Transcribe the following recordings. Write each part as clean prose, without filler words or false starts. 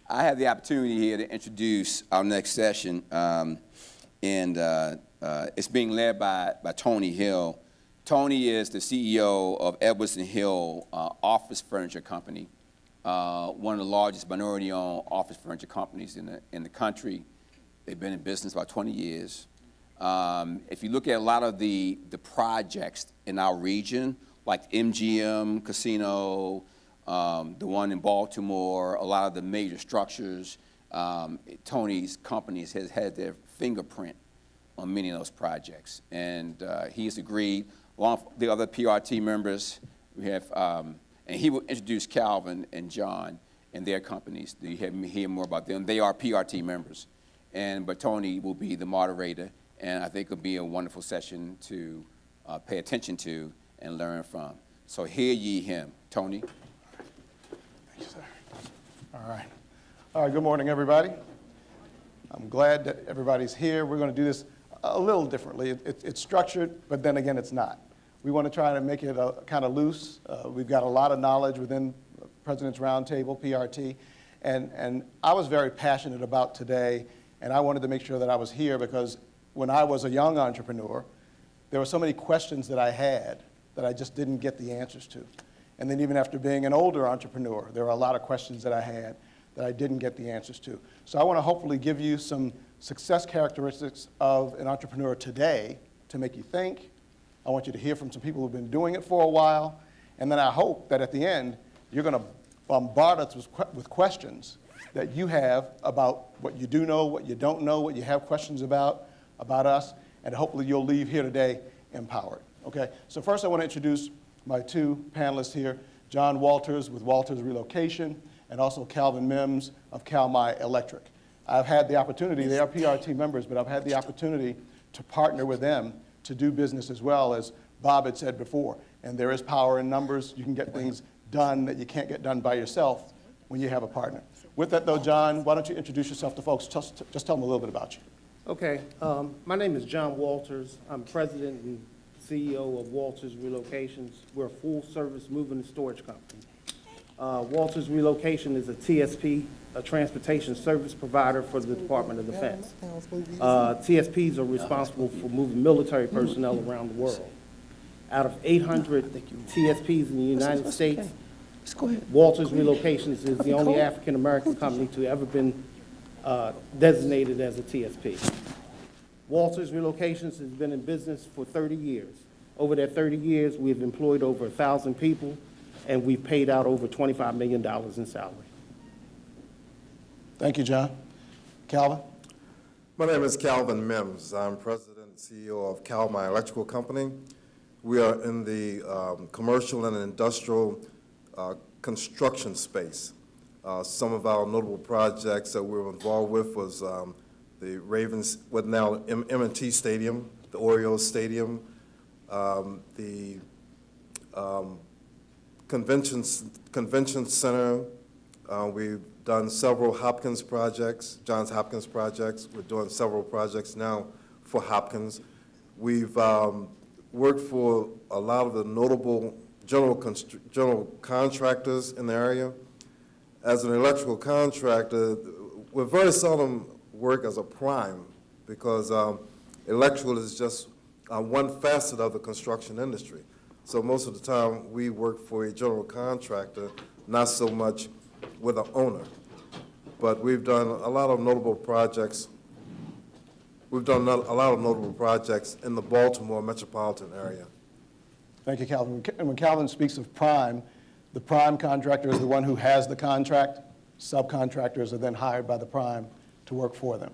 I have the opportunity here to introduce our next session, and it's being led by Tony Hill. Tony is the CEO of Edwards & Hill Office Furniture Company, one of the largest minority-owned office furniture companies in the country. They've been in business about 20 years. If you look at a lot of the projects in our region, like MGM Casino, the one in Baltimore, a lot of the major structures, Tony's companies has had their fingerprint on many of those projects. And he's agreed, along with the other PRT members, we have, and he will introduce Calvin and John and their companies. You hear more about them. They are PRT members. But Tony will be the moderator, and I think it'll be a wonderful session to pay attention to and learn from. So hear ye him. Tony. Thank you, sir. All right, good morning, everybody. I'm glad that everybody's here. We're going to do this a little differently. It's structured, but then again, it's not. We want to try to make it kind of loose. We've got a lot of knowledge within President's Roundtable, PRT, and I was very passionate about today, and I wanted to make sure that I was here because when I was a young entrepreneur, there were so many questions that I had that I just didn't get the answers to. And then even after being an older entrepreneur, there were a lot of questions that I had that I didn't get the answers to. So I want to hopefully give you some success characteristics of an entrepreneur today to make you think. I want you to hear from some people who've been doing it for a while. And then I hope that at the end, you're going to bombard us with questions that you have about what you do know, what you don't know, what you have questions about us, and hopefully you'll leave here today empowered. Okay, so first I want to introduce my two panelists here, John Walters with Walters Relocation, and also Calvin Mims of Calmi Electric. I've had the opportunity, they are PRT members, but I've had the opportunity to partner with them to do business as well, as Bob had said before. And there is power in numbers. You can get things done that you can't get done by yourself when you have a partner. With that though, John, why don't you introduce yourself to folks? Just tell them a little bit about you. Okay, my name is John Walters. I'm president and CEO of Walters Relocations. We're a full-service moving and storage company. Walters Relocation is a TSP, a transportation service provider for the Department of Defense. TSPs are responsible for moving military personnel around the world. Out of 800 TSPs in the United States, Walters Relocations is the only African-American company to ever been designated as a TSP. Walters Relocations has been in business for 30 years. Over that 30 years, we've employed over 1,000 people, and we've paid out over $25 million in salary. Thank you, John. Calvin? My name is Calvin Mims. I'm president and CEO of Calmi Electrical Company. We are in the commercial and industrial construction space. Some of our notable projects that we were involved with was the Ravens, what now M&T Stadium, the Orioles Stadium, the Convention Center. We've done several Hopkins projects, Johns Hopkins projects. We're doing several projects now for Hopkins. We've worked for a lot of the notable general contractors in the area. As an electrical contractor, we very seldom work as a prime because electrical is just one facet of the construction industry. So most of the time we work for a general contractor, not so much with an owner. But we've done a lot of notable projects. We've done a lot of notable projects in the Baltimore metropolitan area. Thank you, Calvin. And when Calvin speaks of prime, the prime contractor is the one who has the contract. Subcontractors are then hired by the prime to work for them.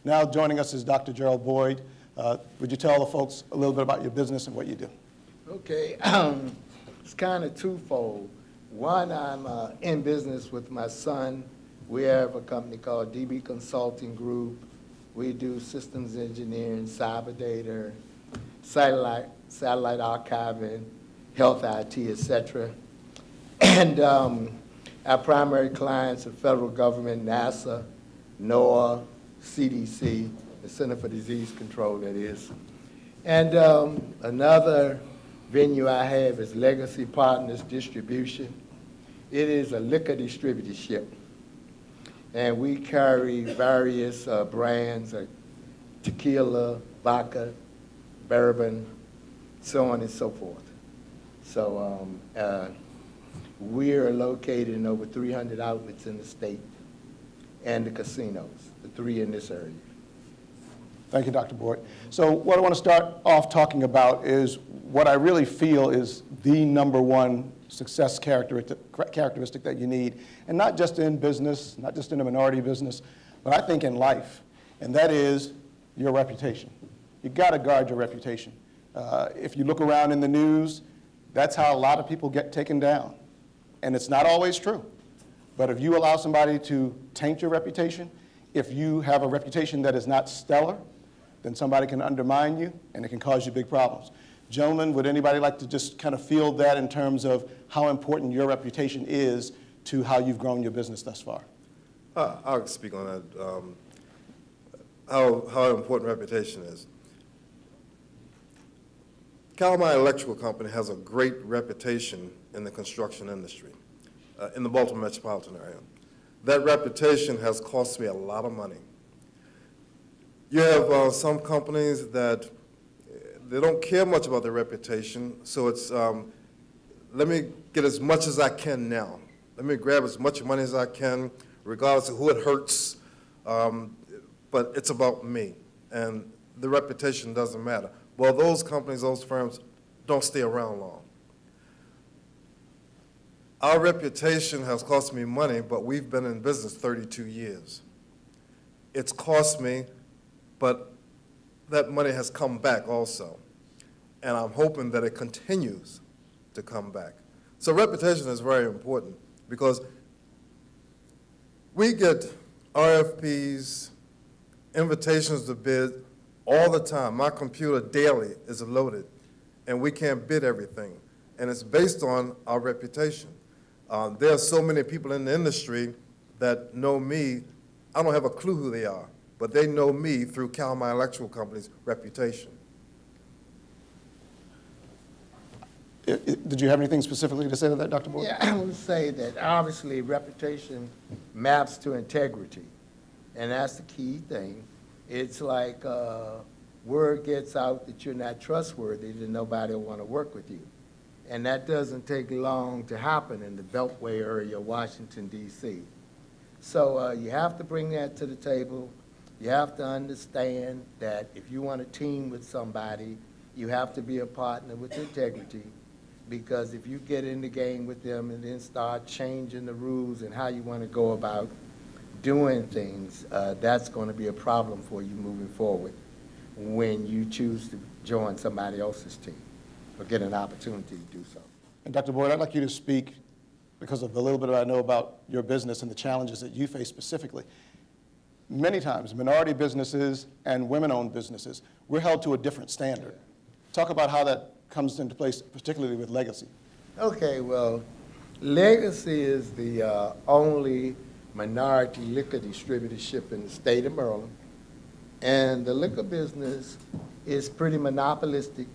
Now joining us is Dr. Gerald Boyd. Would you tell the folks a little bit about your business and what you do? Okay, it's kind of twofold. One, I'm in business with my son. We have a company called DB Consulting Group. We do systems engineering, cyber data, satellite archiving, health IT, etc. And our primary clients are federal government, NASA, NOAA, CDC, the Center for Disease Control, that is. And another venue I have is Legacy Partners Distribution. It is a liquor distributorship. And we carry various brands like tequila, vodka, bourbon, so on and so forth. So we are located in over 300 outlets in the state and the casinos, the 3 in this area. Thank you, Dr. Boyd. So what I want to start off talking about is what I really feel is the number one success characteristic that you need, and not just in business, not just in a minority business, but I think in life, and that is your reputation. You got to guard your reputation. If you look around in the news, that's how a lot of people get taken down, and it's not always true. But if you allow somebody to taint your reputation, if you have a reputation that is not stellar, then somebody can undermine you, and it can cause you big problems. Gentlemen, would anybody like to just kind of field that in terms of how important your reputation is to how you've grown your business thus far? I'll speak on that, how important reputation is. Calmi Electrical Company has a great reputation in the construction industry, in the Baltimore metropolitan area. That reputation has cost me a lot of money. You have some companies that they don't care much about their reputation, so it's, let me get as much as I can now. Let me grab as much money as I can, regardless of who it hurts, but it's about me, and the reputation doesn't matter. Well, those companies, those firms, don't stay around long. Our reputation has cost me money, but we've been in business 32 years. It's cost me, but that money has come back also. And I'm hoping that it continues to come back. So reputation is very important because we get RFPs, invitations to bid all the time. My computer daily is loaded, and we can't bid everything. And it's based on our reputation. There are so many people in the industry that know me. I don't have a clue who they are, but they know me through Calmi Electrical Company's reputation. Did you have anything specifically to say to that, Dr. Boyd? Yeah, I would say that obviously reputation maps to integrity, and that's the key thing. It's like word gets out that you're not trustworthy, then nobody will want to work with you. And that doesn't take long to happen in the Beltway area of Washington, D.C. So you have to bring that to the table. You have to understand that if you want to team with somebody, you have to be a partner with integrity, because if you get in the game with them and then start changing the rules and how you want to go about doing things, that's going to be a problem for you moving forward when you choose to join somebody else's team or get an opportunity to do so. And Dr. Boyd, I'd like you to speak, because of the little bit I know about your business and the challenges that you face specifically. Many times, minority businesses and women-owned businesses, we're held to a different standard. Talk about how that comes into place, particularly with Legacy. Okay, well, Legacy is the only minority liquor distributorship in the state of Maryland, and the liquor business is pretty monopolistic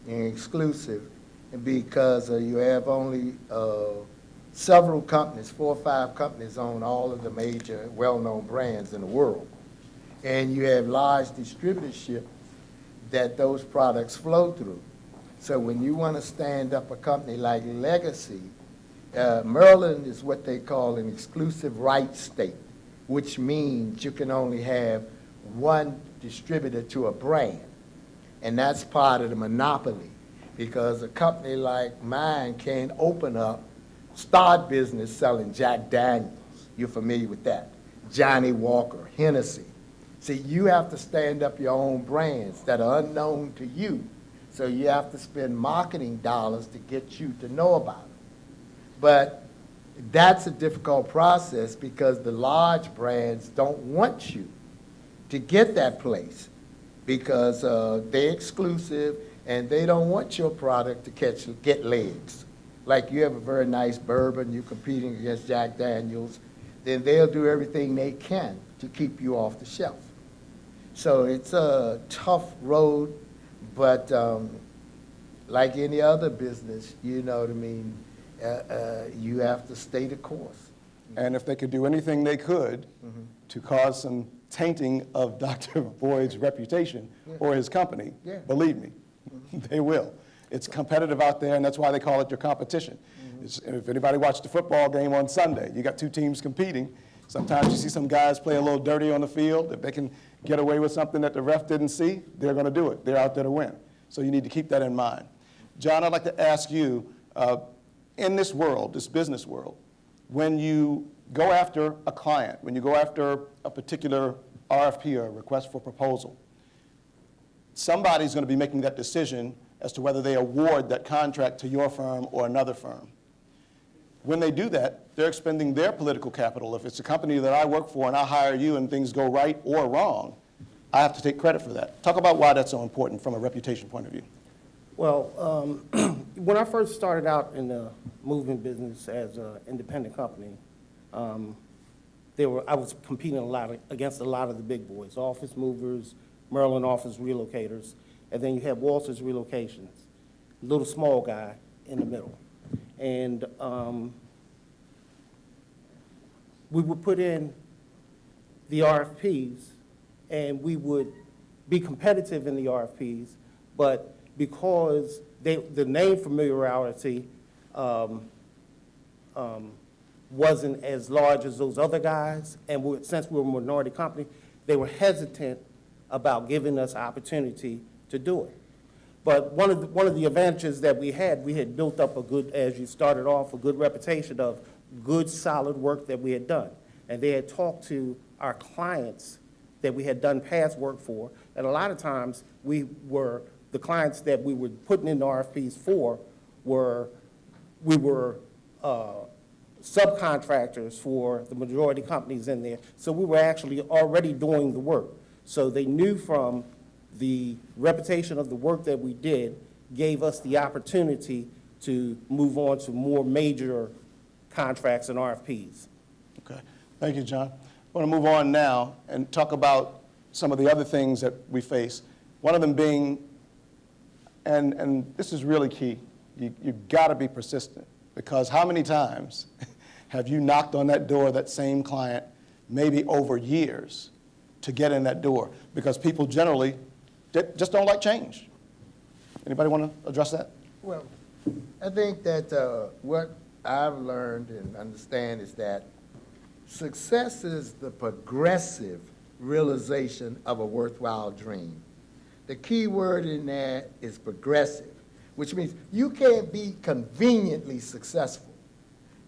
and exclusive because you have only several companies, 4 or 5 companies own all of the major well-known brands in the world. And you have large distributorship that those products flow through. So when you want to stand up a company like Legacy, Maryland is what they call an exclusive rights state, which means you can only have one distributor to a brand. And that's part of the monopoly, because a company like mine can't open up, start business selling Jack Daniels. You're familiar with that. Johnny Walker, Hennessy. See, you have to stand up your own brands that are unknown to you. So you have to spend marketing dollars to get you to know about it. But that's a difficult process because the large brands don't want you to get that place because they're exclusive and they don't want your product to get legs. Like you have a very nice bourbon, you're competing against Jack Daniels, then they'll do everything they can to keep you off the shelf. So it's a tough road, but like any other business, you know what I mean, you have to stay the course. And if they could do anything they could to cause some tainting of Dr. Boyd's reputation or his company, Yeah. believe me, they will. It's competitive out there, and that's why they call it your competition. If anybody watched the football game on Sunday, you got two teams competing. Sometimes you see some guys play a little dirty on the field. If they can get away with something that the ref didn't see, they're going to do it. They're out there to win. So you need to keep that in mind. John, I'd like to ask you, in this world, this business world, when you go after a client, when you go after a particular RFP or request for proposal, somebody's going to be making that decision as to whether they award that contract to your firm or another firm. When they do that, they're expending their political capital. If it's a company that I work for and I hire you and things go right or wrong, I have to take credit for that. Talk about why that's so important from a reputation point of view. Well, when I first started out in the moving business as an independent company, I was competing against a lot of the big boys, office movers, Maryland office relocators, and then you have Walters Relocations, little small guy in the middle. And we would put in the RFPs, and we would be competitive in the RFPs, but because the name familiarity wasn't as large as those other guys, and since we were a minority company, they were hesitant about giving us opportunity to do it. But one of the advantages that we had built up a good, as you started off, a good reputation of good, solid work that we had done. And they had talked to our clients that we had done past work for, and a lot of times the clients that we were putting in the RFPs for we were subcontractors for the majority companies in there. So we were actually already doing the work. So they knew from the reputation of the work that we did, gave us the opportunity to move on to more major contracts and RFPs. Okay. Thank you, John. I want to move on now and talk about some of the other things that we face. One of them being, and this is really key, you've got to be persistent, because how many times have you knocked on that door of that same client, maybe over years, to get in that door? Because people generally just don't like change. Anybody want to address that? Well, I think that what I've learned and understand is that success is the progressive realization of a worthwhile dream. The key word in that is progressive, which means you can't be conveniently successful.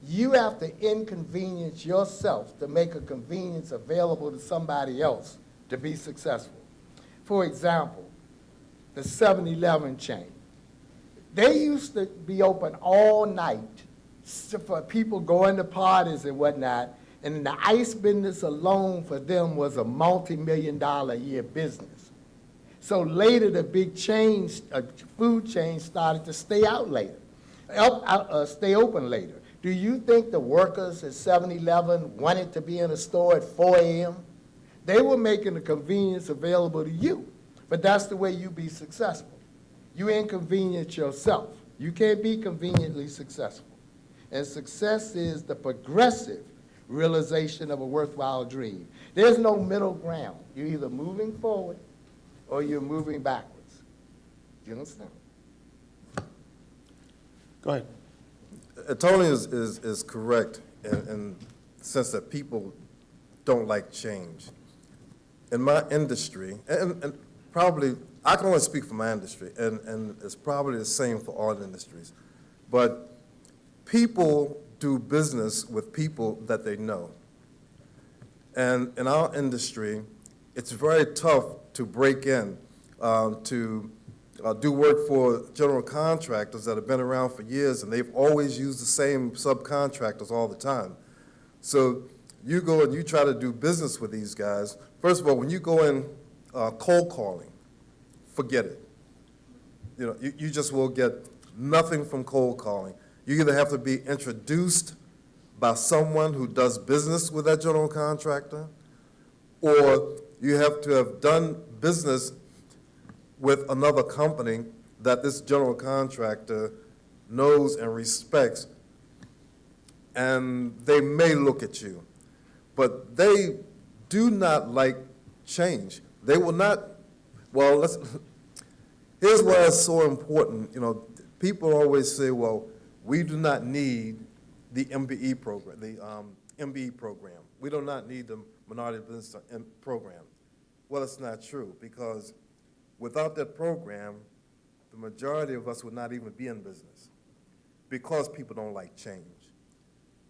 You have to inconvenience yourself to make a convenience available to somebody else to be successful. For example, the 7-Eleven chain. They used to be open all night for people going to parties and whatnot, and the ice business alone for them was a multi-million-dollar a year business. So later, the big chains, food chains started to stay out later, stay open later. Do you think the workers at 7-Eleven wanted to be in a store at 4 a.m.? They were making the convenience available to you, but that's the way you be successful. You inconvenience yourself. You can't be conveniently successful. And success is the progressive realization of a worthwhile dream. There's no middle ground. You're either moving forward or you're moving backwards. Do you understand? Go ahead. Tony is correct in the sense that people don't like change. In my industry, and probably, I can only speak for my industry, and it's probably the same for all industries, but people do business with people that they know. And in our industry, it's very tough to break in, to do work for general contractors that have been around for years, and they've always used the same subcontractors all the time. So you go and you try to do business with these guys. First of all, when you go in cold calling, forget it. You know, you just will get nothing from cold calling. You either have to be introduced by someone who does business with that general contractor, or you have to have done business with another company that this general contractor knows and respects. and they may look at you, but they do not like change. They will not, well, here's why it's so important. You know, people always say, well, we do not need the MBE program, the MBE program. We do not need the Minority Business Program. Well, it's not true, because without that program, the majority of us would not even be in business, because people don't like change.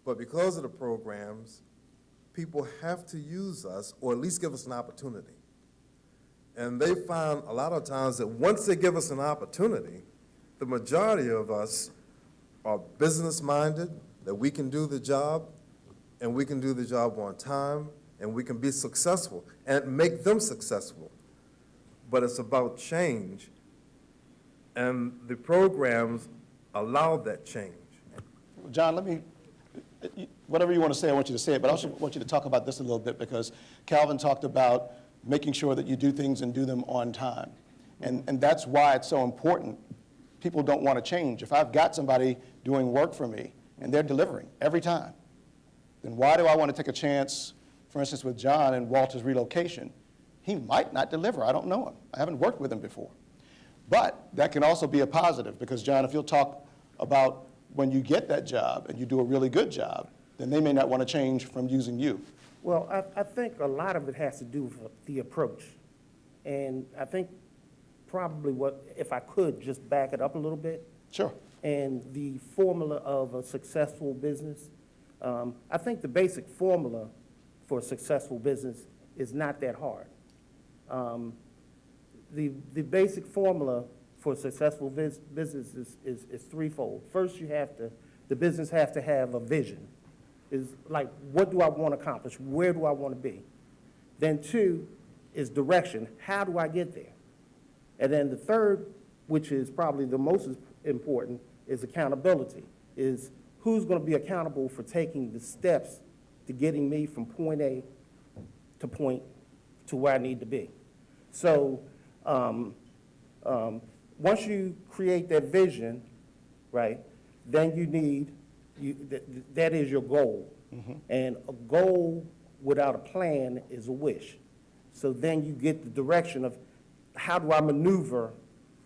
But because of the programs, people have to use us, or at least give us an opportunity. And they find a lot of times that once they give us an opportunity, the majority of us are business-minded, that we can do the job, and we can do the job on time, and we can be successful, and make them successful. But it's about change, and the programs allow that change. John, let me, whatever you want to say, I want you to say it, but I also want you to talk about this a little bit, because Calvin talked about making sure that you do things and do them on time. And that's why it's so important. People don't want to change. If I've got somebody doing work for me and they're delivering every time, then why do I want to take a chance, for instance, with John and Walter's relocation? He might not deliver. I don't know him. I haven't worked with him before. But that can also be a positive, because, John, if you'll talk about when you get that job and you do a really good job, then they may not want to change from using you. Well, I think a lot of it has to do with the approach. And I think probably if I could just back it up a little bit. Sure. And the formula of a successful business, I think the basic formula for a successful business is not that hard. The basic formula for a successful business is threefold. First, the business has to have a vision. Is like, what do I want to accomplish? Where do I want to be? Then two is direction. How do I get there? And then the third, which is probably the most important, is accountability. Is who's going to be accountable for taking the steps to getting me from point A to where I need to be. So once you create that vision, right, then that is your goal. Mm-hmm. And a goal without a plan is a wish. So then you get the direction of how do I maneuver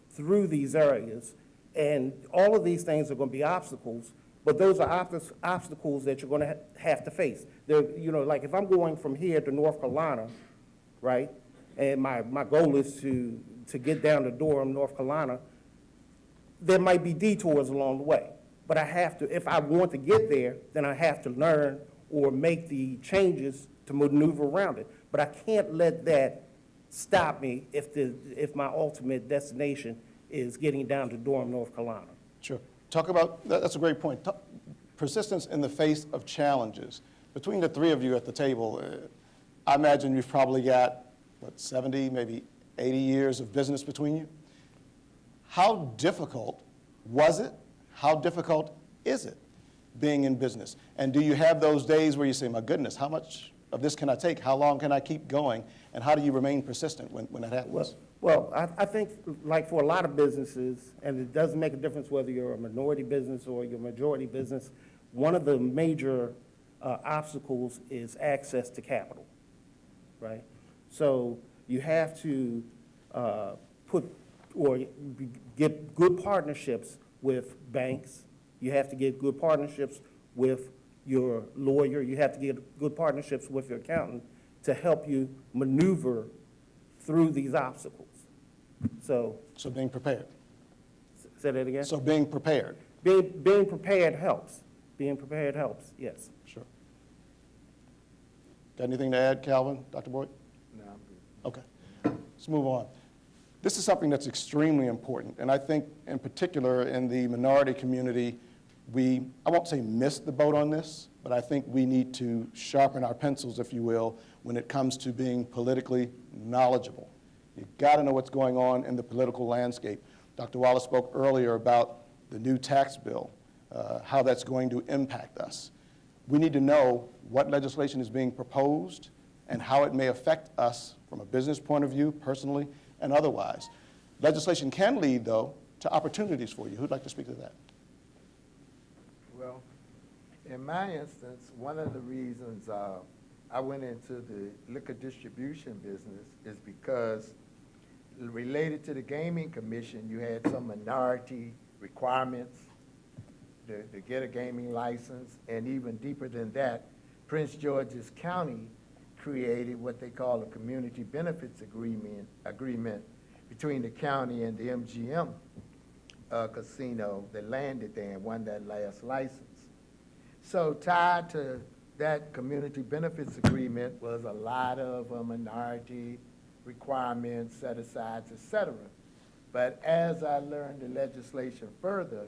through these areas. And all of these things are going to be obstacles, but those are obstacles that you're going to have to face. Like if I'm going from here to North Carolina, right, and my goal is to get down to Durham, North Carolina, there might be detours along the way. But I have to, if I want to get there, then I have to learn or make the changes to maneuver around it. But I can't let that stop me if my ultimate destination is getting down to Durham, North Carolina. Sure. Talk about, that's a great point. Persistence in the face of challenges. Between the three of you at the table, I imagine you've probably got, 70, maybe 80 years of business between you. How difficult was it? How difficult is it being in business? And do you have those days where you say, my goodness, how much of this can I take? How long can I keep going? And how do you remain persistent when that happens? Well, I think like for a lot of businesses, and it doesn't make a difference whether you're a minority business or you're a majority business, one of the major obstacles is access to capital, right? So you have to get good partnerships with banks. You have to get good partnerships with your lawyer. You have to get good partnerships with your accountant to help you maneuver through these obstacles. So being prepared. Say that again? So being prepared. Being prepared helps. Being prepared helps, yes. Sure. Got anything to add, Calvin, Dr. Boyd? No, I'm good. Okay, let's move on. This is something that's extremely important, and I think in particular in the minority community, I won't say missed the boat on this, but I think we need to sharpen our pencils, if you will, when it comes to being politically knowledgeable. You've got to know what's going on in the political landscape. Dr. Wallace spoke earlier about the new tax bill, how that's going to impact us. We need to know what legislation is being proposed and how it may affect us from a business point of view, personally, and otherwise. Legislation can lead, though, to opportunities for you. Who'd like to speak to that? Well, in my instance, one of the reasons I went into the liquor distribution business is because related to the Gaming Commission, you had some minority requirements to get a gaming license, and even deeper than that, Prince George's County created what they call a community benefits agreement between the county and the MGM casino that landed there and won that last license. So tied to that community benefits agreement was a lot of minority requirements, set-asides, et cetera. But as I learned the legislation further,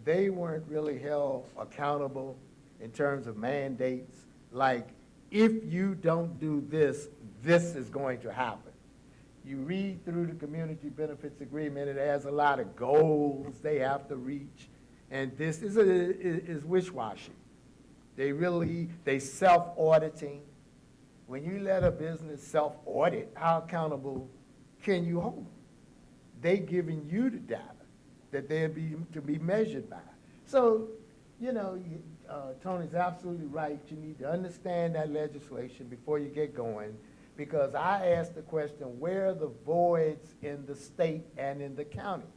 they weren't really held accountable in terms of mandates, like, if you don't do this, this is going to happen. You read through the community benefits agreement, it has a lot of goals they have to reach, and this is wish-washy. They self-auditing. When you let a business self-audit, how accountable can you hold? They giving you the data that they're to be measured by. So, you know, Tony's absolutely right. You need to understand that legislation before you get going, because I asked the question, where are the voids in the state and in the county?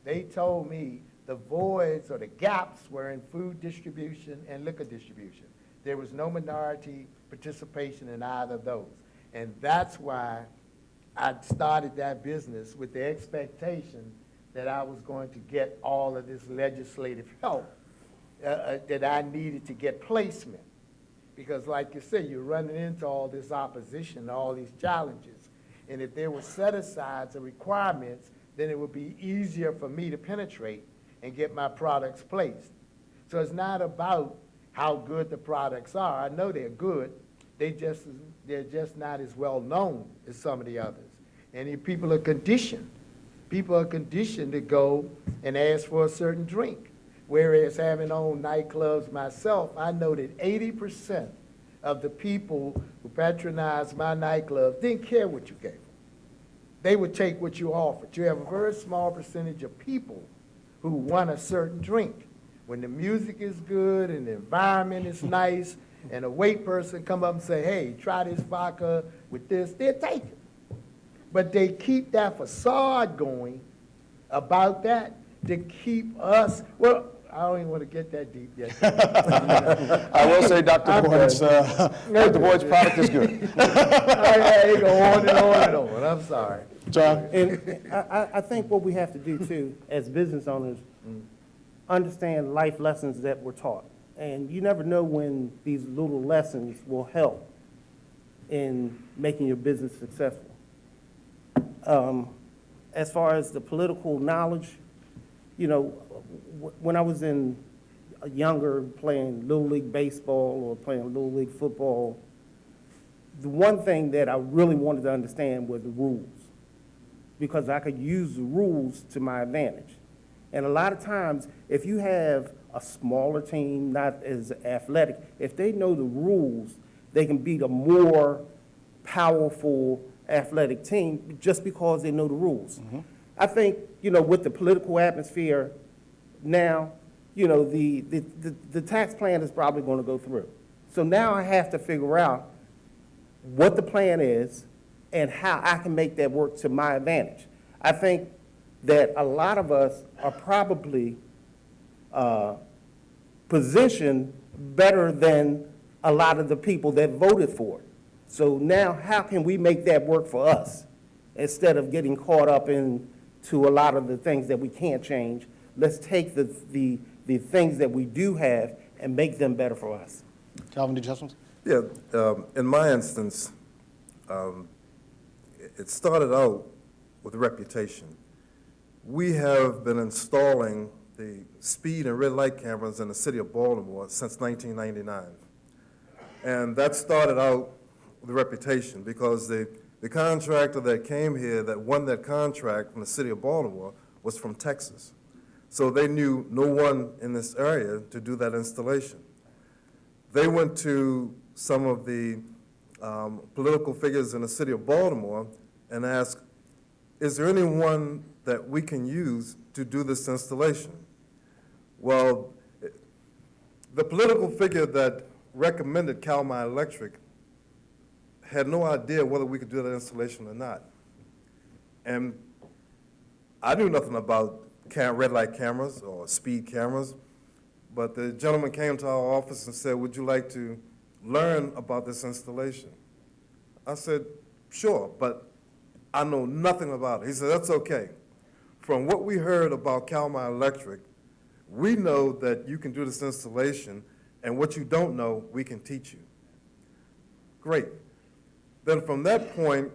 They told me the voids or the gaps were in food distribution and liquor distribution. There was no minority participation in either of those. And that's why I started that business with the expectation that I was going to get all of this legislative help that I needed to get placement. Because like you said, you're running into all this opposition, all these challenges. And if there were set-asides or requirements, then it would be easier for me to penetrate and get my products placed. So it's not about how good the products are. I know they're good. They're just not as well known as some of the others. And if people are conditioned. People are conditioned to go and ask for a certain drink. Whereas having owned nightclubs myself, I know that 80% of the people who patronized my nightclubs didn't care what you gave them. They would take what you offered. You have a very small percentage of people who want a certain drink. When the music is good and the environment is nice and a wait person come up and say, hey, try this vodka with this, they'll take it. But they keep that facade going about that to keep us, well, I don't even want to get that deep yet. I will say Dr. Boyd's product is good. I go on and on and on, I'm sorry. John? And I think what we have to do too, as business owners, understand life lessons that we're taught. And you never know when these little lessons will help in making your business successful. As far as the political knowledge, you know, when I was younger playing Little League baseball or playing Little League football, the one thing that I really wanted to understand were the rules, because I could use the rules to my advantage. And a lot of times, if you have a smaller team, not as athletic, if they know the rules, they can beat a more powerful athletic team just because they know the rules. Mm-hmm. I think, you know, with the political atmosphere now, you know, the tax plan is probably going to go through. So now I have to figure out what the plan is and how I can make that work to my advantage. I think that a lot of us are probably positioned better than a lot of the people that voted for it. So now how can we make that work for us instead of getting caught up into a lot of the things that we can't change? Let's take the things that we do have and make them better for us. Calvin, did you have something? Yeah, in my instance, it started out with reputation. We have been installing the speed and red light cameras in the city of Baltimore since 1999. And that started out with reputation because the contractor that came here that won that contract from the city of Baltimore was from Texas. So they knew no one in this area to do that installation. They went to some of the political figures in the city of Baltimore and asked, is there anyone that we can use to do this installation? Well, The political figure that recommended Calmi Electric had no idea whether we could do that installation or not. And I knew nothing about red light cameras or speed cameras, but the gentleman came to our office and said, would you like to learn about this installation? I said, sure, but I know nothing about it. He said, that's okay. From what we heard about Calmi Electric, we know that you can do this installation, and what you don't know, we can teach you. Great. Then from that point,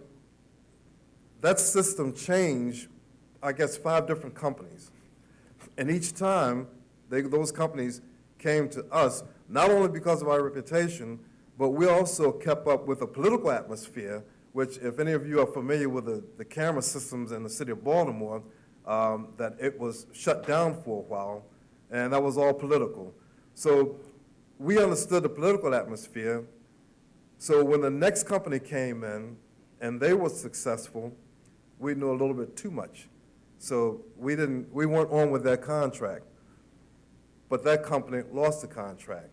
that system changed, I guess, 5 different companies. And each time, those companies came to us, not only because of our reputation, but we also kept up with a political atmosphere, which, if any of you are familiar with the camera systems in the city of Baltimore, that it was shut down for a while, and that was all political. So we understood the political atmosphere. So when the next company came in and they were successful, we knew a little bit too much. So we weren't on with that contract. But that company lost the contract.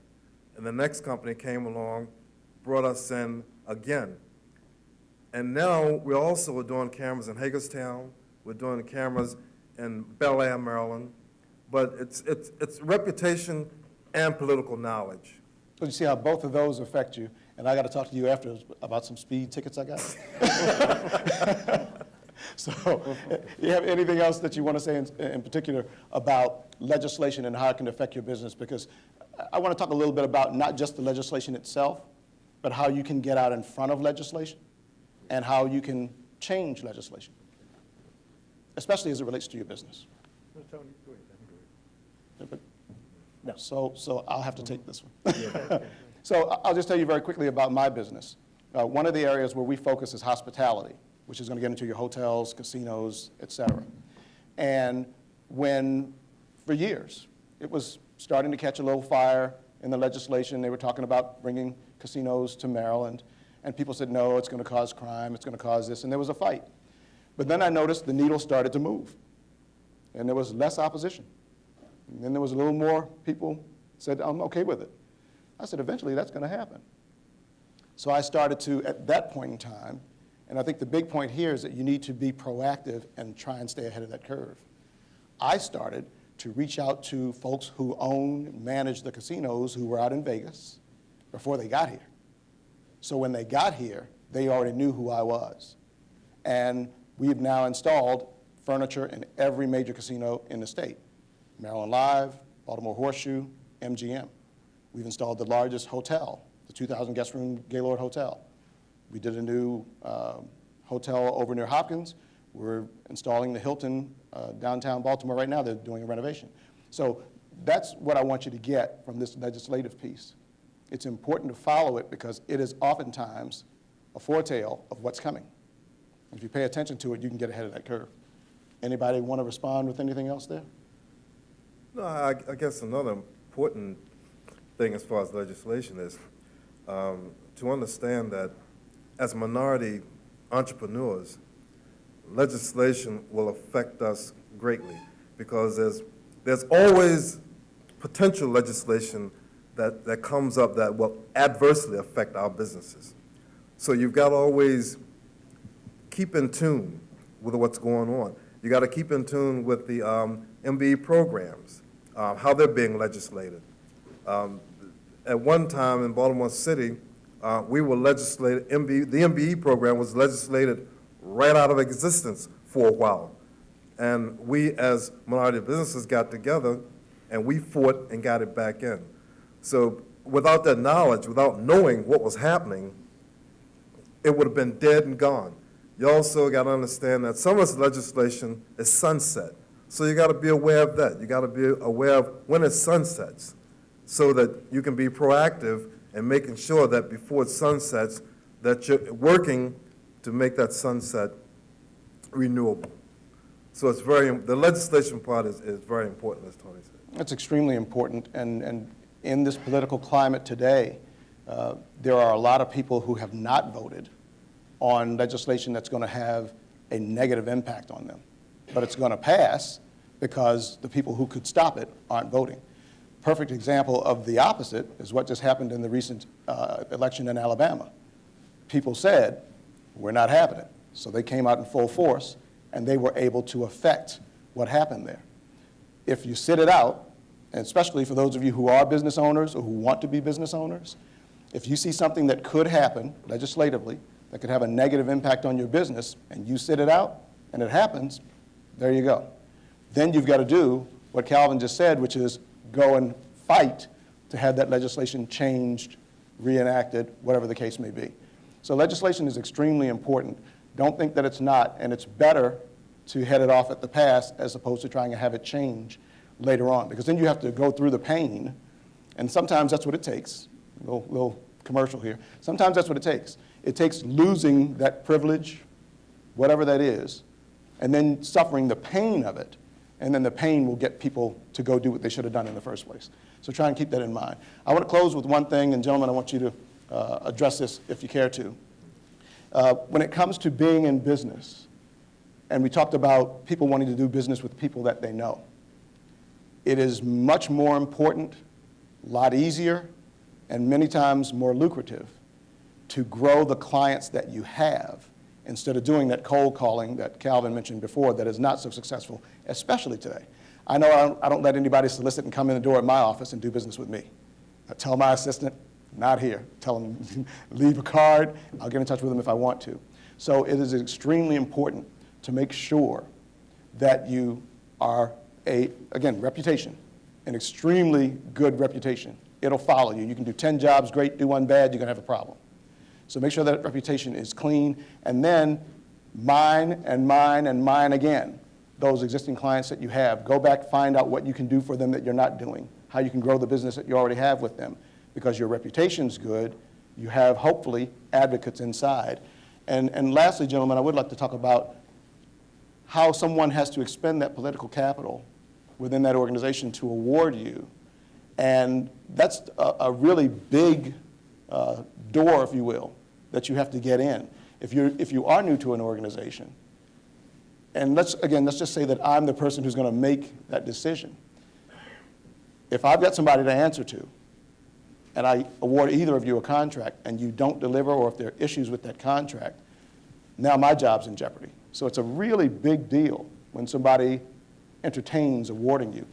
And the next company came along, brought us in again. And now we're also doing cameras in Hagerstown. We're doing cameras in Bel Air, Maryland. But it's reputation and political knowledge. So you see how both of those affect you, and I got to talk to you after about some speed tickets I got. So, you have anything else that you want to say in particular about legislation and how it can affect your business? Because I want to talk a little bit about not just the legislation itself, but how you can get out in front of legislation and how you can change legislation, especially as it relates to your business. No, Tony, go ahead. No. So I'll have to take this one. So I'll just tell you very quickly about my business. One of the areas where we focus is hospitality, which is going to get into your hotels, casinos, et cetera. And for years, it was starting to catch a little fire in the legislation. They were talking about bringing casinos to Maryland. And people said, no, it's going to cause crime, it's going to cause this. And there was a fight. But then I noticed the needle started to move. And there was less opposition. And then there was a little more people said, I'm okay with it. I said, eventually that's going to happen. So I started to, at that point in time, and I think the big point here is that you need to be proactive and try and stay ahead of that curve. I started to reach out to folks who own, manage the casinos who were out in Vegas before they got here. So when they got here, they already knew who I was. And we've now installed furniture in every major casino in the state. Maryland Live, Baltimore Horseshoe, MGM. We've installed the largest hotel, the 2,000 guest room Gaylord Hotel. We did a new hotel over near Hopkins. We're installing the Hilton downtown Baltimore right now. They're doing a renovation. So that's what I want you to get from this legislative piece. It's important to follow it because it is oftentimes a foretell of what's coming. If you pay attention to it, you can get ahead of that curve. Anybody want to respond with anything else there? No, I guess another important thing as far as legislation is to understand that as minority entrepreneurs, legislation will affect us greatly because there's always potential legislation that comes up that will adversely affect our businesses. So you've got to always keep in tune with what's going on. You got to keep in tune with the MBE programs, how they're being legislated. At one time in Baltimore City, we were legislated, the MBE program was legislated right out of existence for a while. And we as minority businesses got together and we fought and got it back in. So without that knowledge, without knowing what was happening, it would have been dead and gone. You also got to understand that some of this legislation is sunset. So you got to be aware of that. You got to be aware of when it sunsets so that you can be proactive in making sure that before it sunsets, that you're working to make that sunset renewable. So it's the legislation part is very important, as Tony said. That's extremely important. And in this political climate today, there are a lot of people who have not voted on legislation that's going to have a negative impact on them. But it's going to pass because the people who could stop it aren't voting. perfect example of the opposite is what just happened in the recent election in Alabama. People said, we're not having it. So they came out in full force, and they were able to affect what happened there. If you sit it out, and especially for those of you who are business owners or who want to be business owners, if you see something that could happen legislatively that could have a negative impact on your business, and you sit it out, and it happens, there you go. Then you've got to do what Calvin just said, which is go and fight to have that legislation changed, reenacted, whatever the case may be. So legislation is extremely important. Don't think that it's not, and it's better to head it off at the pass as opposed to trying to have it change later on, because then you have to go through the pain, and sometimes that's what it takes. Little commercial here. Sometimes that's what it takes. It takes losing that privilege, whatever that is, and then suffering the pain of it, and then the pain will get people to go do what they should have done in the first place. So try and keep that in mind. I want to close with one thing, and gentlemen, I want you to address this if you care to. When it comes to being in business, and we talked about people wanting to do business with people that they know, it is much more important, a lot easier, and many times more lucrative to grow the clients that you have instead of doing that cold calling that Calvin mentioned before that is not so successful, especially today. I know I don't let anybody solicit and come in the door at my office and do business with me. I tell my assistant, not here. Tell them, leave a card. I'll get in touch with them if I want to. So it is extremely important to make sure that you are again, reputation, an extremely good reputation. It'll follow you. You can do 10 jobs, great, do one bad, you're going to have a problem. So make sure that reputation is clean, and then mine and mine and mine again, those existing clients that you have. Go back, find out what you can do for them that you're not doing, how you can grow the business that you already have with them, because your reputation's good. You have, hopefully, advocates inside. And lastly, gentlemen, I would like to talk about how someone has to expend that political capital within that organization to award you. And that's a really big door, if you will, that you have to get in. If you are new to an organization, and let's just say that I'm the person who's going to make that decision. If I've got somebody to answer to, and I award either of you a contract, and you don't deliver, or if there are issues with that contract, now my job's in jeopardy. So it's a really big deal when somebody entertains awarding you.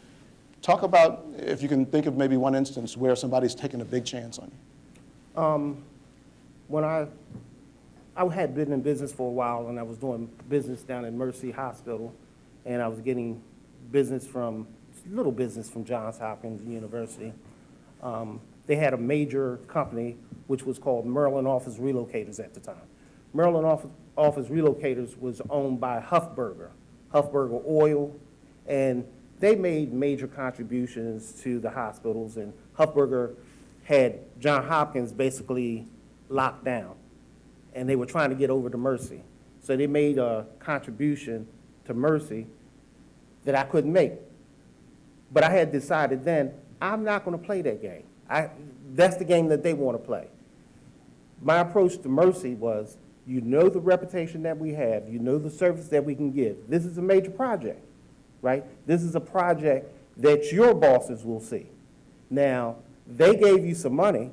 Talk about, if you can think of maybe one instance where somebody's taken a big chance on you. When I had been in business for a while, and I was doing business down at Mercy Hospital, and I was getting little business from Johns Hopkins University. They had a major company which was called Maryland Office Relocators at the time. Maryland Office Relocators was owned by Huffburger Oil, and they made major contributions to the hospitals, and Huffburger had Johns Hopkins basically locked down, and they were trying to get over to Mercy. So they made a contribution to Mercy that I couldn't make. But I had decided then, I'm not going to play that game. That's the game that they want to play. My approach to Mercy was, you know the reputation that we have, you know the service that we can give. This is a major project, right? This is a project that your bosses will see. Now, they gave you some money,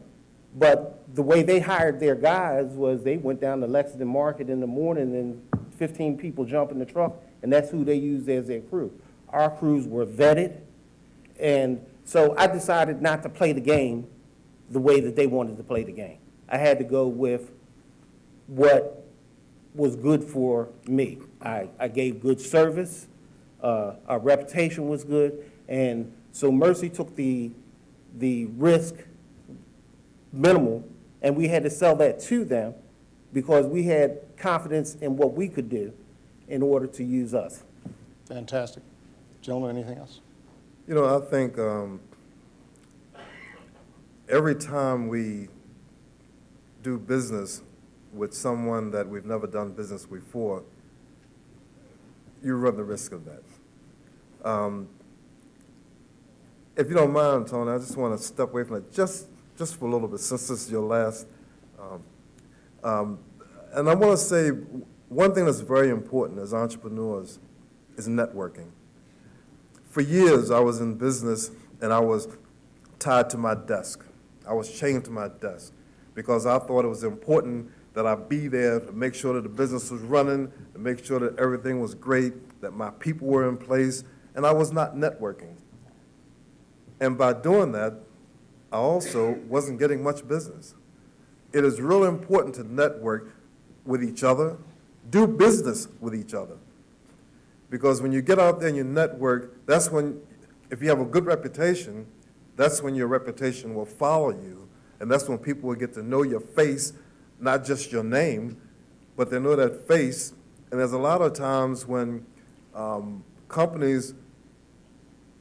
but the way they hired their guys was they went down to Lexington Market in the morning and 15 people jump in the truck, and that's who they used as their crew. Our crews were vetted, and so I decided not to play the game the way that they wanted to play the game. I had to go with what was good for me. I gave good service, our reputation was good, and so Mercy took the risk minimal, and we had to sell that to them because we had confidence in what we could do in order to use us. Fantastic. Gentlemen, anything else? You know, I think every time we do business with someone that we've never done business before, you run the risk of that. If you don't mind, Tony, I just want to step away from it just for a little bit, since this is your last. And I want to say one thing that's very important as entrepreneurs is networking. For years, I was in business, and I was tied to my desk. I was chained to my desk because I thought it was important that I be there to make sure that the business was running, to make sure that everything was great, that my people were in place, and I was not networking. And by doing that, I also wasn't getting much business. It is really important to network with each other, do business with each other. Because when you get out there and you network, that's when, if you have a good reputation, that's when your reputation will follow you. And that's when people will get to know your face, not just your name, but they know that face. And there's a lot of times when companies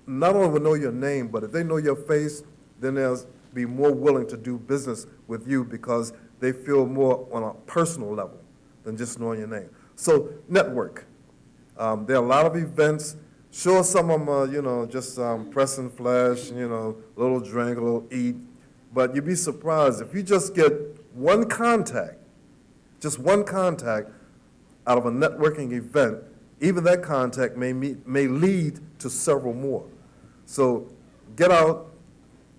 not only will know your name, but if they know your face, then they'll be more willing to do business with you because they feel more on a personal level than just knowing your name. So network. There are a lot of events. Sure, some of them are, just press and flash, a little drink, a little eat. But you'd be surprised if you just get one contact, just one contact out of a networking event, even that contact may lead to several more. So get out,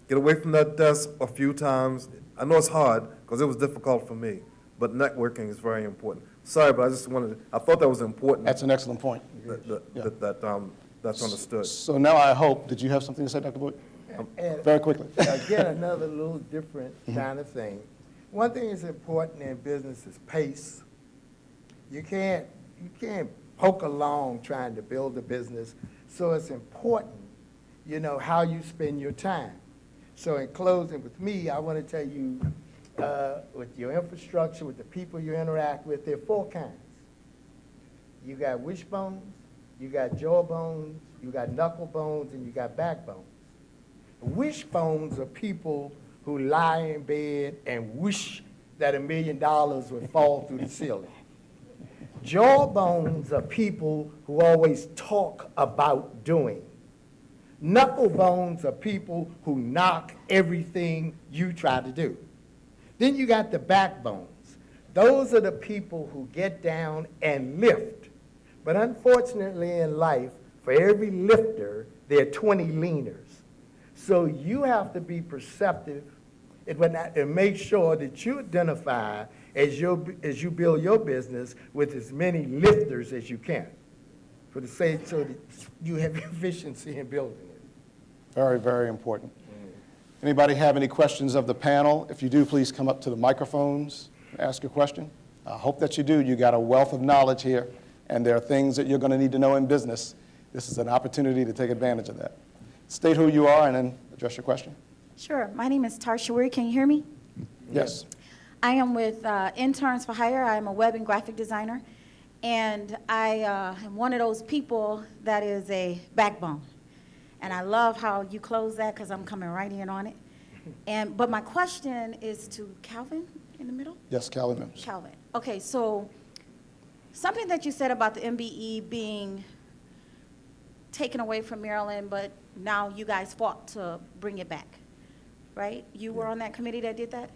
get away from that desk a few times. I know it's hard because it was difficult for me, but networking is very important. Sorry, but I thought that was important. That's an excellent point. That's understood. So now I hope, did you have something to say, Dr. Boyd? And Very quickly. again, another little different kind of thing. One thing that's important in business is pace. You can't poke along trying to build a business, so it's important, how you spend your time. So in closing with me, I want to tell you, with your infrastructure, with the people you interact with, there are 4 kinds. You got wishbones, you got jawbones, you got knuckle bones, and you got backbones. Wishbones are people who lie in bed and wish that $1 million would fall through the ceiling. Jawbones are people who always talk about doing. Knuckle bones are people who knock everything you try to do. Then you got the backbones. Those are the people who get down and lift. But unfortunately in life, for every lifter, there are 20 leaners. So you have to be perceptive and make sure that you identify as you build your business with as many lifters as you can, so that you have efficiency in building it. Very, very important. Anybody have any questions of the panel? If you do, please come up to the microphones and ask your question. I hope that you do. You got a wealth of knowledge here, and there are things that you're going to need to know in business. This is an opportunity to take advantage of that. State who you are and then address your question. Sure. My name is Tarsha Weir. Can you hear me? Yes. I am with Interns for Hire. I am a web and graphic designer. And I am one of those people that is a backbone. And I love how you close that because I'm coming right in on it. But my question is to Calvin in the middle? Yes, Calmi Mims. Calvin. Okay, so something that you said about the MBE being taken away from Maryland, but now you guys fought to bring it back, right? You were on that committee that did that?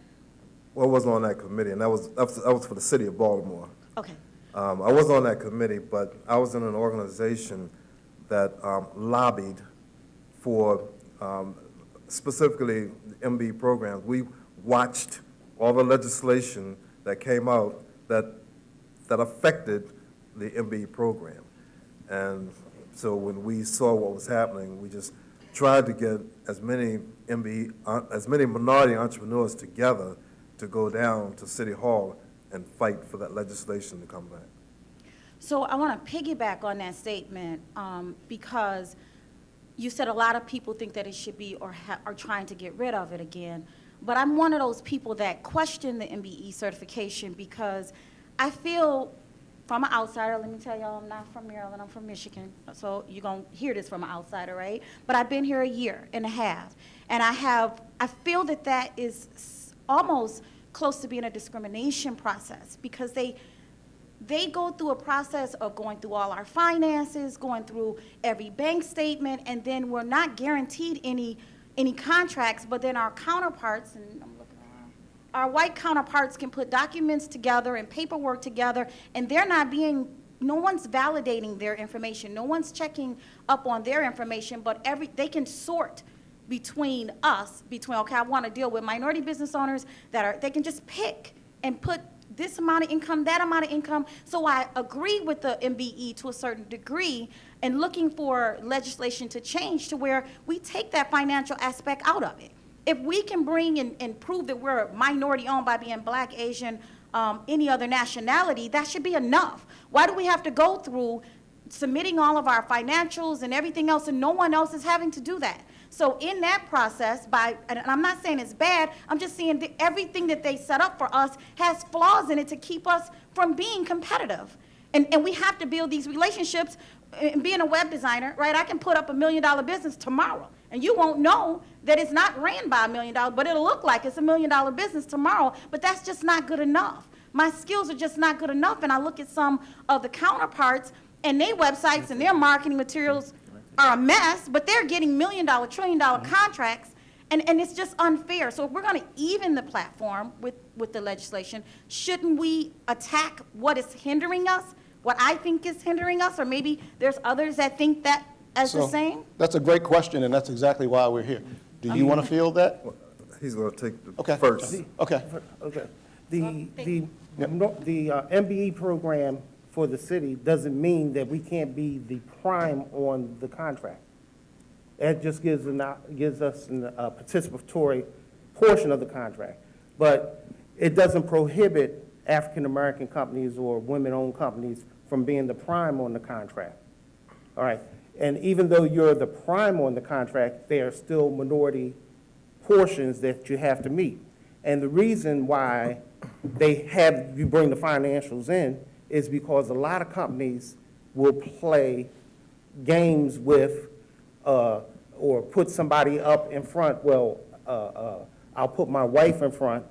Well, I wasn't on that committee, and that was for the city of Baltimore. Okay. I wasn't on that committee, but I was in an organization that lobbied for specifically the MBE programs. We watched all the legislation that came out that affected the MBE program. And so when we saw what was happening, we just tried to get as many minority entrepreneurs together to go down to City Hall and fight for that legislation to come back. So I want to piggyback on that statement because you said a lot of people think that it should be or are trying to get rid of it again. But I'm one of those people that question the MBE certification because I feel, from an outsider, let me tell y'all, I'm not from Maryland, I'm from Michigan, so you're going to hear this from an outsider, right? But I've been here 1.5 years, and I feel that that is almost close to being a discrimination process because they go through a process of going through all our finances, going through every bank statement, and then we're not guaranteed any contracts, but then our counterparts, and I'm looking around, our white counterparts can put documents together and paperwork together, and no one's validating their information. No one's checking up on their information, but they can sort between us, okay, I want to deal with minority business owners they can just pick and put this amount of income, that amount of income. So I agree with the MBE to a certain degree and looking for legislation to change to where we take that financial aspect out of it. If we can bring and prove that we're minority owned by being Black, Asian, any other nationality, that should be enough. Why do we have to go through submitting all of our financials and everything else and no one else is having to do that? So in that process, and I'm not saying it's bad, I'm just saying that everything that they set up for us has flaws in it to keep us from being competitive. And we have to build these relationships. And being a web designer, right, I can put up $1 million business tomorrow, and you won't know that it's not ran by $1 million, but it'll look like it's $1 million business tomorrow, but that's just not good enough. My skills are just not good enough, and I look at some of the counterparts, and their websites and their marketing materials are a mess, but they're getting $1 million, $1 trillion contracts, and it's just unfair. So if we're going to even the platform with the legislation, shouldn't we attack what is hindering us, what I think is hindering us, or maybe there's others that think that as the same? That's a great question, and that's exactly why we're here. Do you want to field that? He's going to take the Okay. first. Okay. Okay. The MBE program for the city doesn't mean that we can't be the prime on the contract. It just gives us a participatory portion of the contract. But it doesn't prohibit African-American companies or women-owned companies from being the prime on the contract. All right. And even though you're the prime on the contract, there are still minority portions that you have to meet. And the reason why you bring the financials in is because a lot of companies will play games with or put somebody up in front. Well, I'll put my wife in front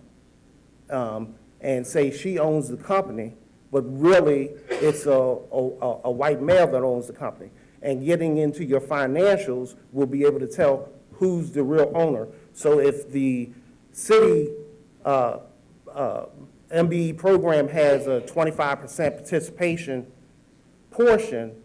and say she owns the company, but really it's a white male that owns the company. And getting into your financials will be able to tell who's the real owner. So if the city MBE program has a 25% participation portion,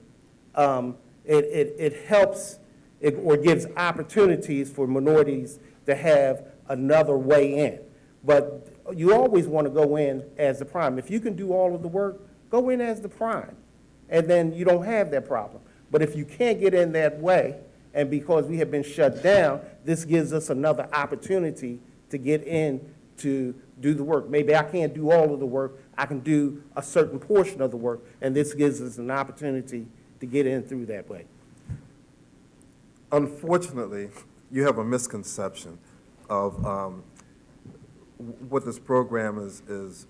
it helps or gives opportunities for minorities to have another way in. But you always want to go in as the prime. If you can do all of the work, go in as the prime, and then you don't have that problem. But if you can't get in that way, and because we have been shut down, this gives us another opportunity to get in to do the work. Maybe I can't do all of the work, I can do a certain portion of the work, and this gives us an opportunity to get in through that way. Unfortunately, you have a misconception of what this program is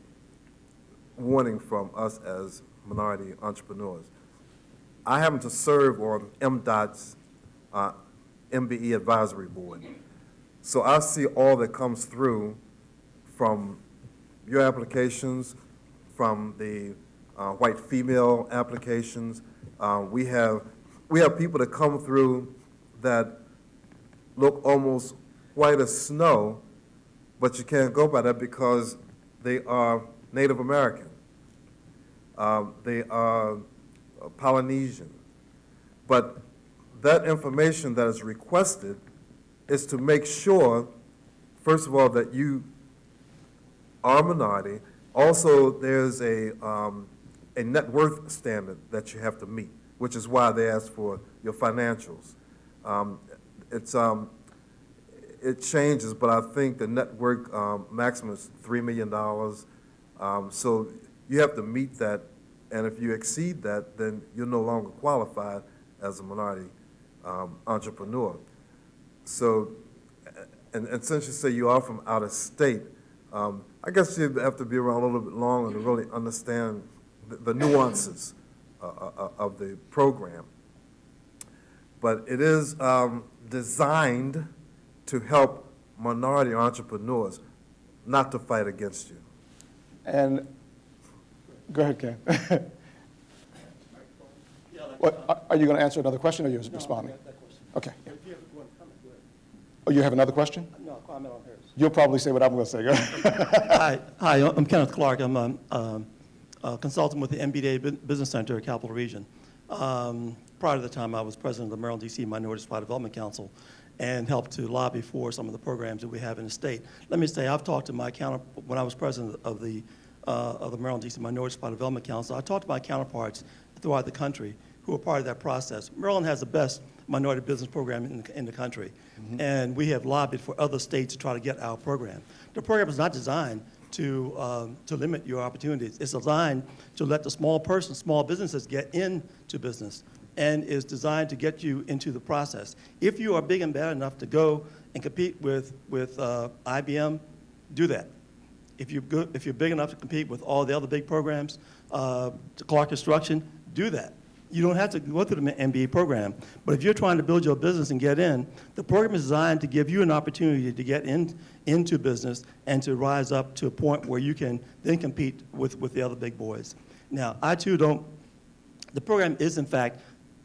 wanting from us as minority entrepreneurs. I happen to serve on MDOT's MBE advisory board. So I see all that comes through from your applications, from the white female applications. We have people that come through that look almost white as snow, but you can't go by that because they are Native American. They are Polynesian. But that information that is requested is to make sure, first of all, that you are a minority. Also, there's a net worth standard that you have to meet, which is why they ask for your financials. It changes, but I think the net worth maximum is $3 million. So you have to meet that, and if you exceed that, then you're no longer qualified as a minority entrepreneur. So, and since you say you are from out of state, I guess you have to be around a little bit longer to really understand the nuances of the program. But it is designed to help minority entrepreneurs, not to fight against you. And, go ahead, Ken. What, are you going to answer another question, or you're responding? That question. Okay. If you have one comment, go ahead. Oh, you have another question? No, comment on hers. You'll probably say what I'm going to say. Go ahead. Hi, I'm Kenneth Clark. I'm a consultant with the MBA Business Center at Capital Region. Prior to the time, I was president of the Maryland, D.C. Minority Supply Development Council, and help to lobby for some of the programs that we have in the state. Let me say, I've talked to my when I was president of the Maryland DC Minority Supply Development Council, I talked to my counterparts throughout the country who are part of that process. Maryland has the best minority business program in the country, and we have lobbied for other states to try to get our program. The program is not designed to limit your opportunities. It's designed to let the small businesses get into business, and is designed to get you into the process. If you are big and bad enough to go and compete with IBM, do that. If you're big enough to compete with all the other big programs, Clark Construction, do that. You don't have to go through the MBA program, but if you're trying to build your business and get in, the program is designed to give you an opportunity to get into business and to rise up to a point where you can then compete with the other big boys. Now, I too don't, the program is in fact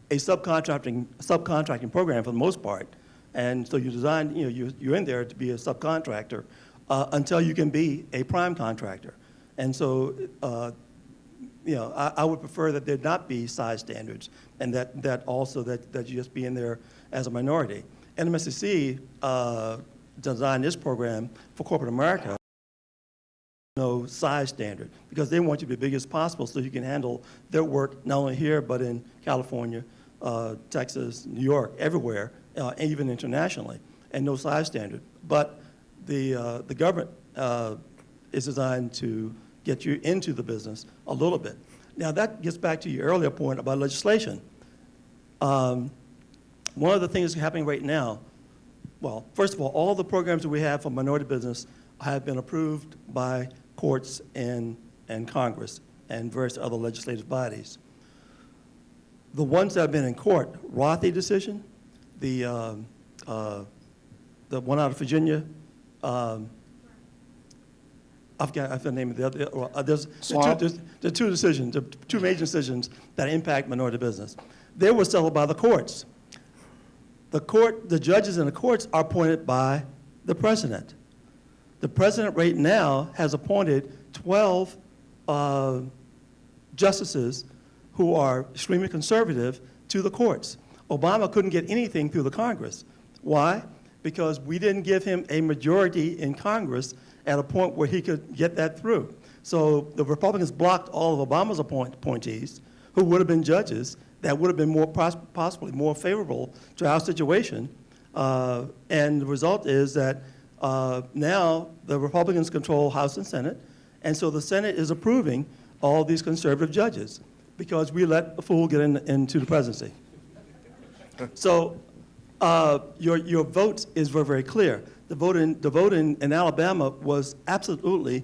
a subcontracting program for the most part, and so you design, you're in there to be a subcontractor until you can be a prime contractor. And so, I would prefer that there not be size standards, and that also that you just be in there as a minority. NMSCC designed this program for corporate America. No size standard, because they want you to be big as possible so you can handle their work not only here but in California, Texas, New York, everywhere, and even internationally, and no size standard. But the government is designed to get you into the business a little bit. Now that gets back to your earlier point about legislation. One of the things that's happening right now, well, first of all the programs that we have for minority business have been approved by courts and Congress and various other legislative bodies. The ones that have been in court, Rothy decision, the one out of Virginia, I forgot the name of the other. There's two decisions, the two major decisions that impact minority business. They were settled by the courts. The judges in the courts are appointed by the president. The president right now has appointed 12 justices who are extremely conservative to the courts. Obama couldn't get anything through the Congress. Why? Because we didn't give him a majority in Congress at a point where he could get that through. So the Republicans blocked all of Obama's appointees, who would have been judges, that would have been possibly more favorable to our situation. And the result is that now the Republicans control House and Senate, and so the Senate is approving all these conservative judges because we let a fool get into the presidency. So your vote is very, very clear. The vote in Alabama was absolutely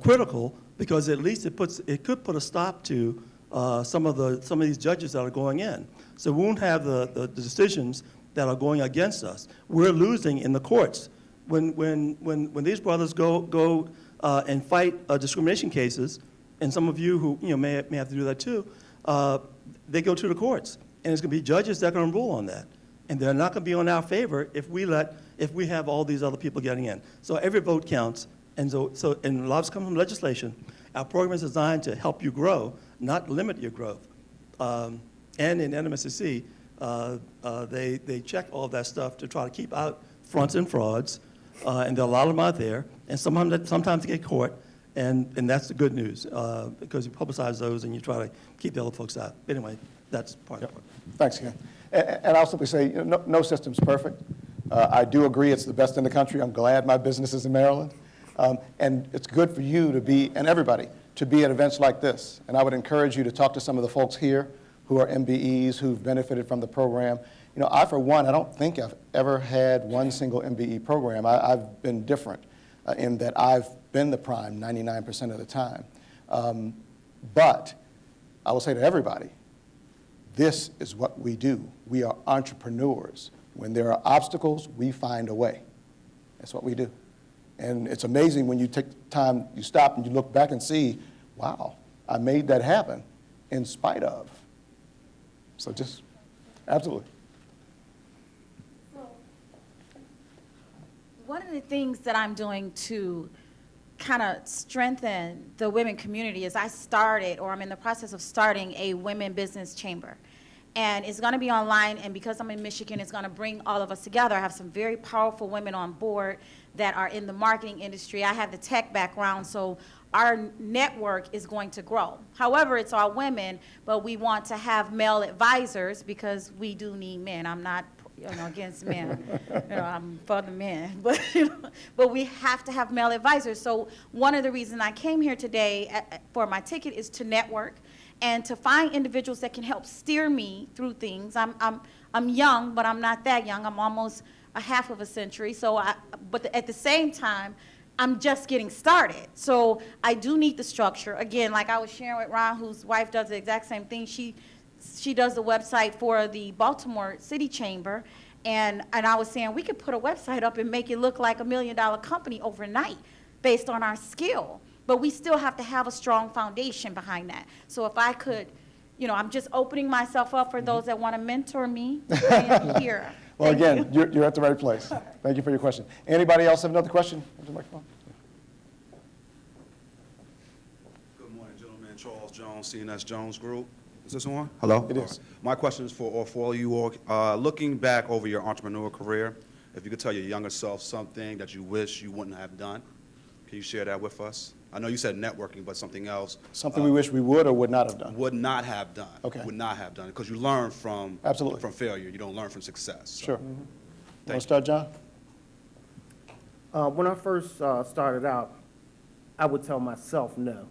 critical because at least it could put a stop to some of these judges that are going in. So we won't have the decisions that are going against us. We're losing in the courts. When these brothers go and fight discrimination cases, and some of you who may have to do that too, they go to the courts, and it's going to be judges that are going to rule on that, and they're not going to be on our favor if we have all these other people getting in. So every vote counts, and and a lot comes from legislation. Our program is designed to help you grow, not limit your growth. And in NMSCC, they check all that stuff to try to keep out fronts and frauds, and there are a lot of them out there, and sometimes they get caught, and that's the good news, because you publicize those and you try to keep the other folks out. Anyway, that's part of it. Thanks, Ken. And I'll simply say, no system's perfect. I do agree it's the best in the country. I'm glad my business is in Maryland. And it's good for you to be, and everybody, to be at events like this. And I would encourage you to talk to some of the folks here who are MBEs, who've benefited from the program. I, for one, I don't think I've ever had one single MBE program. I've been different in that I've been the prime 99% of the time. But I will say to everybody, this is what we do. We are entrepreneurs. When there are obstacles, we find a way. That's what we do. And it's amazing when you take time, you stop and you look back and see, wow, I made that happen in spite of. So just, absolutely. One of the things that I'm doing to kind of strengthen the women community is I'm in the process of starting a women business chamber. And it's going to be online, and because I'm in Michigan, it's going to bring all of us together. I have some very powerful women on board that are in the marketing industry. I have the tech background, so our network is going to grow. However, it's all women, but we want to have male advisors because we do need men. I'm not, against men. I'm for the men, but we have to have male advisors. So one of the reasons I came here today for my ticket is to network and to find individuals that can help steer me through things. I'm young, but I'm not that young. I'm almost a half of a century. But at the same time, I'm just getting started. So I do need the structure. Again, like I was sharing with Ron, whose wife does the exact same thing. She does the website for the Baltimore City Chamber. And I was saying we could put a website up and make it look like $1 million company overnight based on our skill. But we still have to have a strong foundation behind that. So if I could, I'm just opening myself up for those that want to mentor me. I am here. Well, Thank again, you're at the right place. Thank you for your question. Anybody else have another question? Have the microphone. Good morning, gentlemen. Charles Jones, CNS Jones Group. Is this on? Hello? It is. My question is for all of you all. Looking back over your entrepreneurial career, if you could tell your younger self something that you wish you wouldn't have done, can you share that with us? I know you said networking, but something else. Something we wish we would or would not have done. Would not have done. Okay. Would not have done. Because you learn from Absolutely. from failure. You don't learn from success. So. Sure. Want to start, John? When I first started out, I would tell myself no.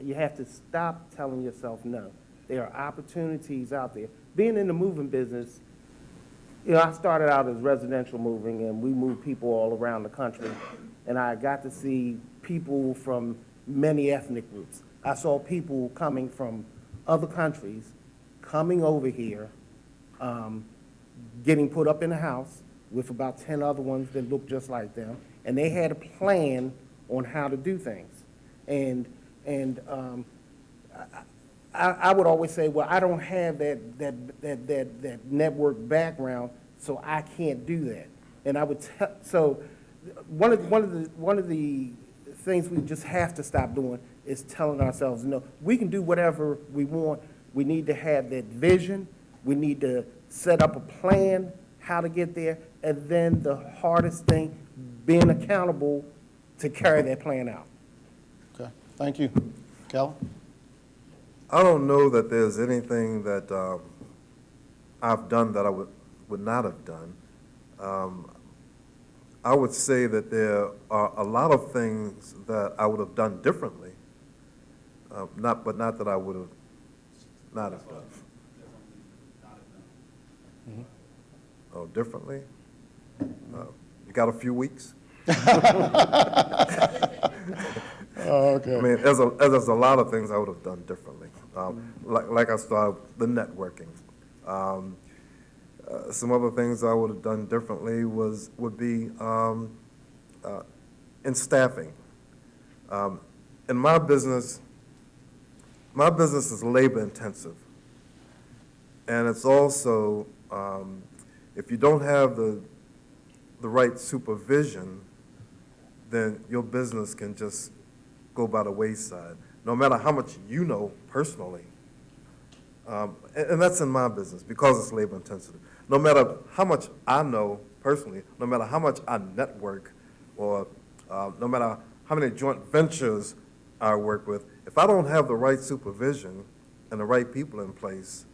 You have to stop telling yourself no. There are opportunities out there. Being in the moving business, I started out as residential moving, and we moved people all around the country. And I got to see people from many ethnic groups. I saw people coming from other countries, coming over here, getting put up in a house with about 10 other ones that looked just like them, and they had a plan on how to do things. And I would always say, well, I don't have that network background, so I can't do that. And I would so one of the things we just have to stop doing is telling ourselves no. We can do whatever we want. We need to have that vision. We need to set up a plan how to get there, and then the hardest thing, being accountable to carry that plan out. Okay. Thank you. Calvin? I don't know that there's anything that I've done that I would not have done. I would say that there are a lot of things that I would have done differently, but not that I would have not have done. Mm-hmm. Oh, differently? You got a few weeks? Okay. I mean, there's a lot of things I would have done differently. Like I started the networking. Some other things I would have done differently would be in staffing. In my business is labor intensive, and it's also if you don't have the right supervision, then your business can just go by the wayside, no matter how much you know personally. And that's in my business because it's labor intensive. No matter how much I know personally, no matter how much I network, or no matter how many joint ventures I work with, if I don't have the right supervision and the right people in place,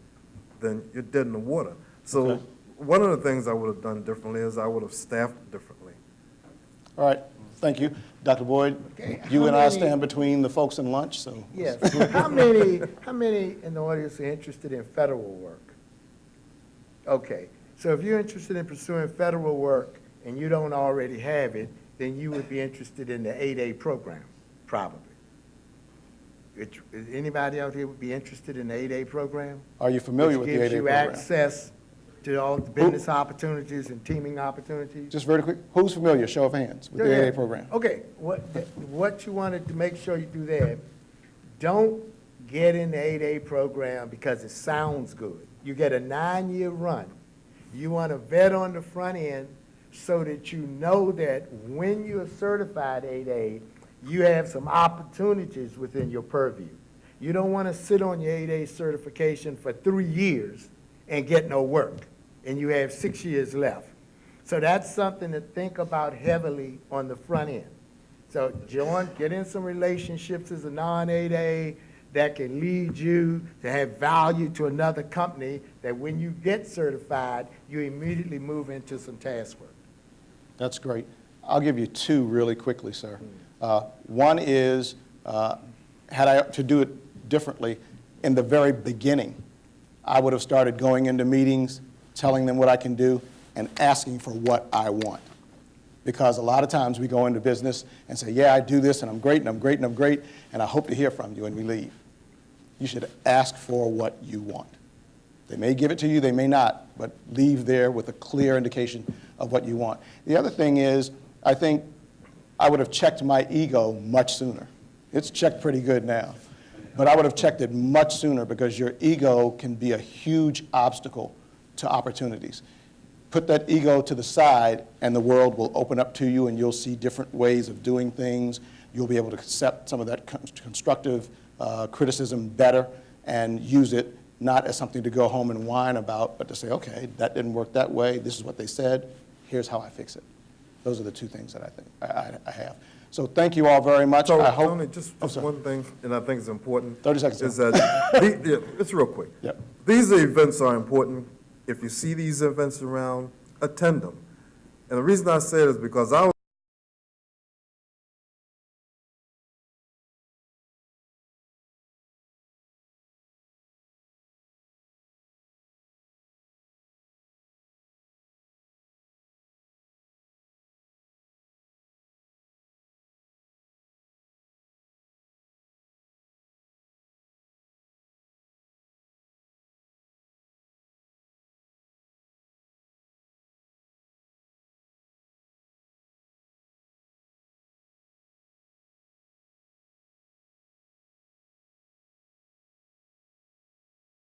then you're dead in the water. So Okay. one of the things I would have done differently is I would have staffed differently. All right. Thank you. Dr. Boyd, Okay, you how and I many- stand between the folks in lunch, so. Yes. How many in the audience are interested in federal work? Okay. So if you're interested in pursuing federal work and you don't already have it, then you would be interested in the 8A program, probably. Anybody out here would be interested in the 8A program? Are you familiar with the 8A Which gives you program? access to all the business opportunities and teaming opportunities? Just very quick, who's familiar, show of hands, with the 8A program? Okay, what you wanted to make sure you do there, don't get in the 8A program because it sounds good. You get a 9-year run. You want to vet on the front end so that you know that when you're certified 8A, you have some opportunities within your purview. You don't want to sit on your 8A certification for 3 years and get no work, and you have 6 years left. So that's something to think about heavily on the front end. So join, get in some relationships as a non-8A that can lead you to have value to another company, that when you get certified, you immediately move into some task work. That's great. I'll give you two really quickly, sir. One is, had I to do it differently, in the very beginning, I would have started going into meetings, telling them what I can do, and asking for what I want. Because a lot of times we go into business and say, yeah, I do this, and I'm great, and I'm great, and I'm great, and I hope to hear from you, and we leave. You should ask for what you want. They may give it to you, they may not, but leave there with a clear indication of what you want. The other thing is, I think I would have checked my ego much sooner. It's checked pretty good now. But I would have checked it much sooner, because your ego can be a huge obstacle to opportunities. Put that ego to the side, and the world will open up to you, and you'll see different ways of doing things. You'll be able to accept some of that constructive criticism better and use it not as something to go home and whine about, but to say, okay, that didn't work that way. This is what they said. Here's how I fix it. Those are the two things that I think I have. So thank you all very much. So, I hope. Tony, just sorry. one thing, and I think it's important. 30 seconds. Is that, yeah, it's real quick. Yep. These events are important. If you see these events around, attend them. And the reason I say it is because I was